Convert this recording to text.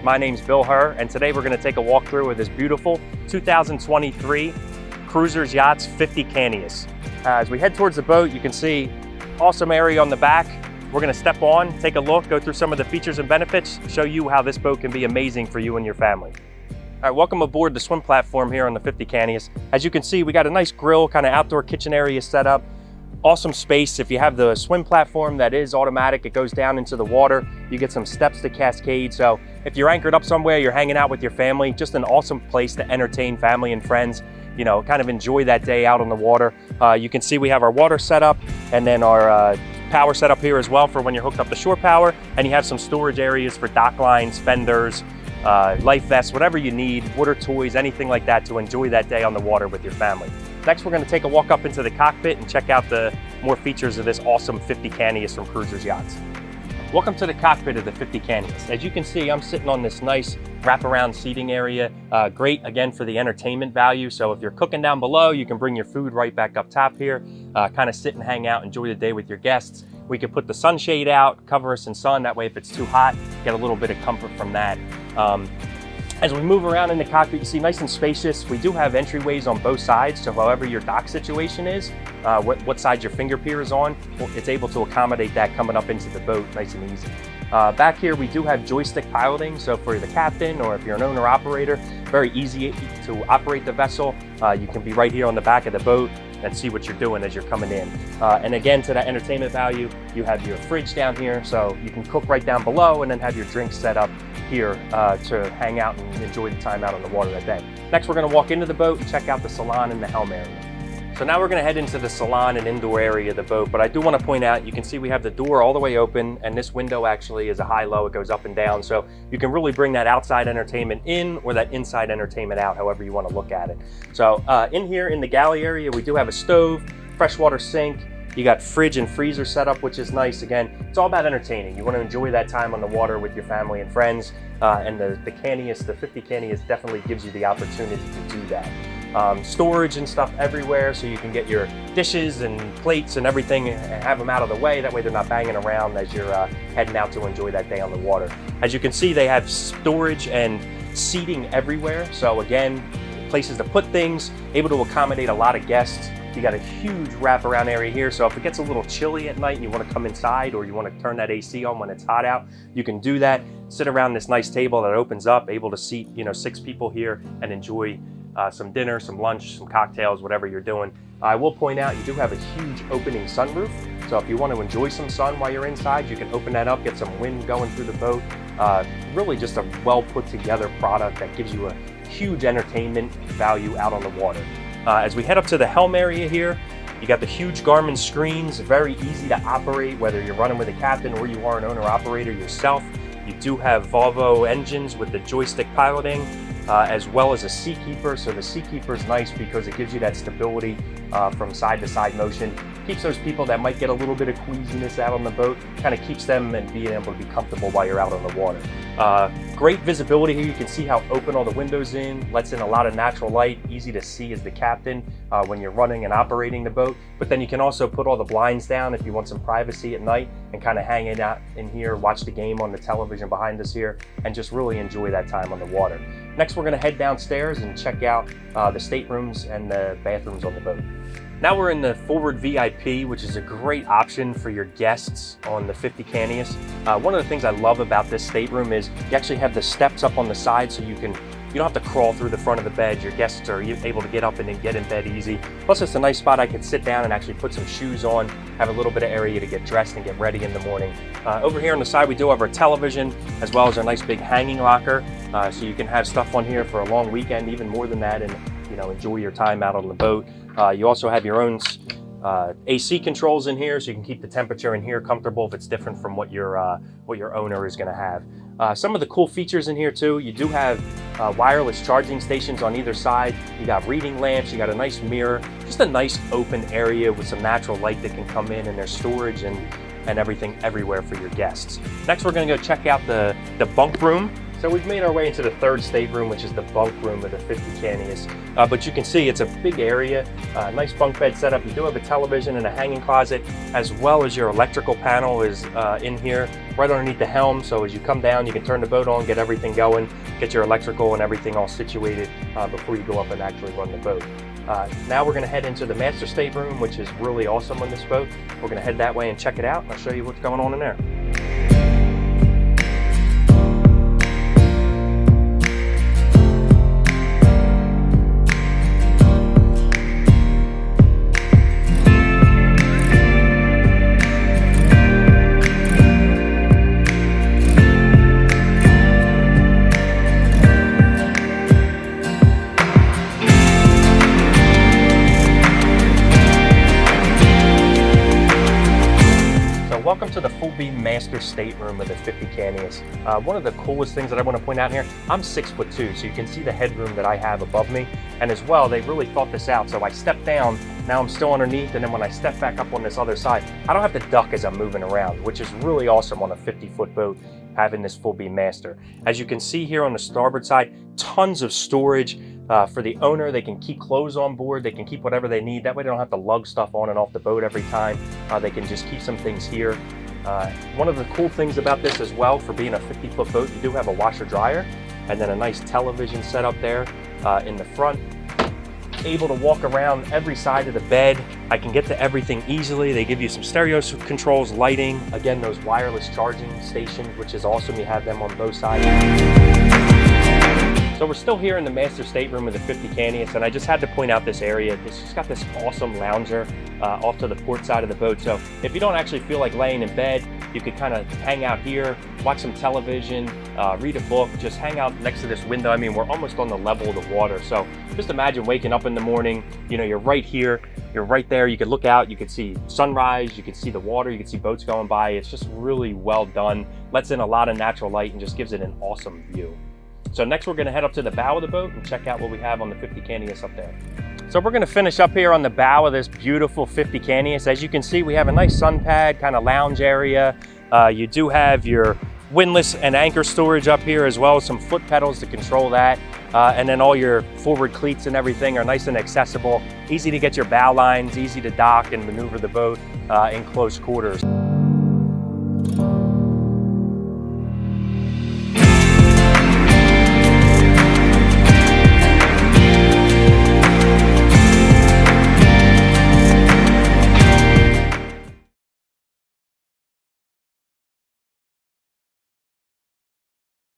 My name's Bill Herr, and today we're going to take a walk through with this beautiful 2023 Cruisers Yachts 50 Cantius. As we head towards the boat, you can see awesome area on the back. We're going to step on, take a look, go through some of the features and benefits, show you how this boat can be amazing for you and your family. All right, welcome aboard the swim platform here on the 50 Cantius. As you can see, we got a nice grill, kind of outdoor kitchen area set up. Awesome space. If you have the swim platform that is automatic, it goes down into the water. You get some steps to cascade. So if you're anchored up somewhere, you're hanging out with your family, just an awesome place to entertain family and friends, you know, kind of enjoy that day out on the water. You can see we have our water set up and then our power set up here as well for when you're hooked up to shore power. And you have some storage areas for dock lines, fenders, life vests, whatever you need, water toys, anything like that to enjoy that day on the water with your family. Next, we're going to take a walk up into the cockpit and check out the more features of this awesome 50 Cantius from Cruisers Yachts. Welcome to the cockpit of the 50 Cantius. As you can see, I'm sitting on this nice wraparound seating area. Great, again, for the entertainment value. So if you're cooking down below, you can bring your food right back up top here, kind of sit and hang out, enjoy the day with your guests. We could put the sunshade out, cover us in sun. That way, if it's too hot, get a little bit of comfort from that. As we move around in the cockpit, you see nice and spacious. We do have entryways on both sides, so however your dock situation is, what side your finger pier is on, it's able to accommodate that coming up into the boat nice and easy. Back here, we do have joystick piloting, so for the captain or if you're an owner-operator, very easy to operate the vessel. You can be right here on the back of the boat and see what you're doing as you're coming in. And again, to that entertainment value, you have your fridge down here, so you can cook right down below and then have your drinks set up here to hang out and enjoy the time out on the water that day. Next, we're gonna walk into the boat and check out the salon and the helm area. So now we're gonna head into the salon and indoor area of the boat, but I do wanna point out, you can see we have the door all the way open, and this window actually is a high-low, it goes up and down, so you can really bring that outside entertainment in or that inside entertainment out, however you wanna look at it. So in here in the galley area, we do have a stove, freshwater sink, you got fridge and freezer set up, which is nice. Again, it's all about entertaining. You want to enjoy that time on the water with your family and friends. And the Cantius, the 50 Cantius definitely gives you the opportunity to do that. Storage and stuff everywhere, so you can get your dishes and plates and everything and have them out of the way. That way they're not banging around as you're heading out to enjoy that day on the water. As you can see, they have storage and seating everywhere. So again, places to put things, able to accommodate a lot of guests. You got a huge wraparound area here, so if it gets a little chilly at night and you want to come inside or you want to turn that AC on when it's hot out, you can do that. Sit around this nice table that opens up, able to seat 6 people here and enjoy some dinner, some lunch, some cocktails, whatever you're doing. I will point out you do have a huge opening sunroof, so if you want to enjoy some sun while you're inside, you can open that up, get some wind going through the boat. Really just a well put together product that gives you a huge entertainment value out on the water. As we head up to the helm area here, you got the huge Garmin screens, very easy to operate, whether you're running with a captain or you are an owner-operator yourself. You do have Volvo engines with the joystick piloting, as well as a Seakeeper. So the Seakeeper is nice because it gives you that stability from side-to-side motion. Keeps those people that might get a little bit of queasiness out on the boat, kind of keeps them and being able to be comfortable while you're out on the water. Great visibility here. You can see how open all the windows in, lets in a lot of natural light, easy to see as the captain when you're running and operating the boat. But then you can also put all the blinds down if you want some privacy at night and kind of hang it out in here, watch the game on the television behind us here, and just really enjoy that time on the water. Next, we're going to head downstairs and check out the staterooms and the bathrooms on the boat. Now we're in the forward VIP, which is a great option for your guests on the 50 Cantius. One of the things I love about this stateroom is you actually have the steps up on the side, so you don't have to crawl through the front of the bed. Your guests are able to get up and then get in bed easy. Plus, it's a nice spot I can sit down and actually put some shoes on, have a little bit of area to get dressed and get ready in the morning. Over here on the side, we do have our television, as well as our nice big hanging locker, so you can have stuff on here for a long weekend, even more than that, and enjoy your time out on the boat. You also have your own AC controls in here, so you can keep the temperature in here comfortable if it's different from what your owner is going to have. Some of the cool features in here too, you do have wireless charging stations on either side. You got reading lamps, you got a nice mirror, just a nice open area with some natural light that can come in, and there's storage and everything everywhere for your guests. Next, we're going to go check out the bunk room. So we've made our way into the third stateroom, which is the bunk room of the 50 Cantius. But you can see it's a big area, nice bunk bed setup. You do have a television and a hanging closet, as well as your electrical panel is in here, right underneath the helm. So as you come down, you can turn the boat on, get everything going, get your electrical and everything all situated before you go up and actually run the boat. Now we're going to head into the master stateroom, which is really awesome on this boat. We're going to head that way and check it out. I'll show you what's going on in there. Welcome to the full beam master stateroom of the 50 Cantius. One of the coolest things that I want to point out here, I'm 6'2", so you can see the headroom that I have above me. And as well, they really thought this out. So I step down, now I'm still underneath, and then when I step back up on this other side, I don't have to duck as I'm moving around, which is really awesome on a 50-foot boat, having this full beam master. As you can see here on the starboard side, tons of storage. For the owner, they can keep clothes on board, they can keep whatever they need. That way they don't have to lug stuff on and off the boat every time. They can just keep some things here. One of the cool things about this as well, for being a 50-foot boat, you do have a washer dryer and then a nice television set up there in the front. Able to walk around every side of the bed. I can get to everything easily. They give you some stereo controls, lighting, again, those wireless charging stations, which is awesome. You have them on both sides. So we're still here in the master stateroom of the 50 Cantius, and I just had to point out this area. It's just got this awesome lounger off to the port side of the boat. So if you don't actually feel like laying in bed, you could kind of hang out here, watch some television, read a book, just hang out next to this window. I mean, we're almost on the level of the water. So just imagine waking up in the morning, you know, you're right here, you're right there. You could look out, you could see sunrise, you could see the water, you could see boats going by. It's just really well done. Lets in a lot of natural light and just gives it an awesome view. So next we're going to head up to the bow of the boat and check out what we have on the 50 Cantius up there. So we're going to finish up here on the bow of this beautiful 50 Cantius. As you can see, we have a nice sun pad, kind of lounge area. You do have your windlass and anchor storage up here, as well as some foot pedals to control that. And then all your forward cleats and everything are nice and accessible. Easy to get your bow lines, easy to dock and maneuver the boat in close quarters.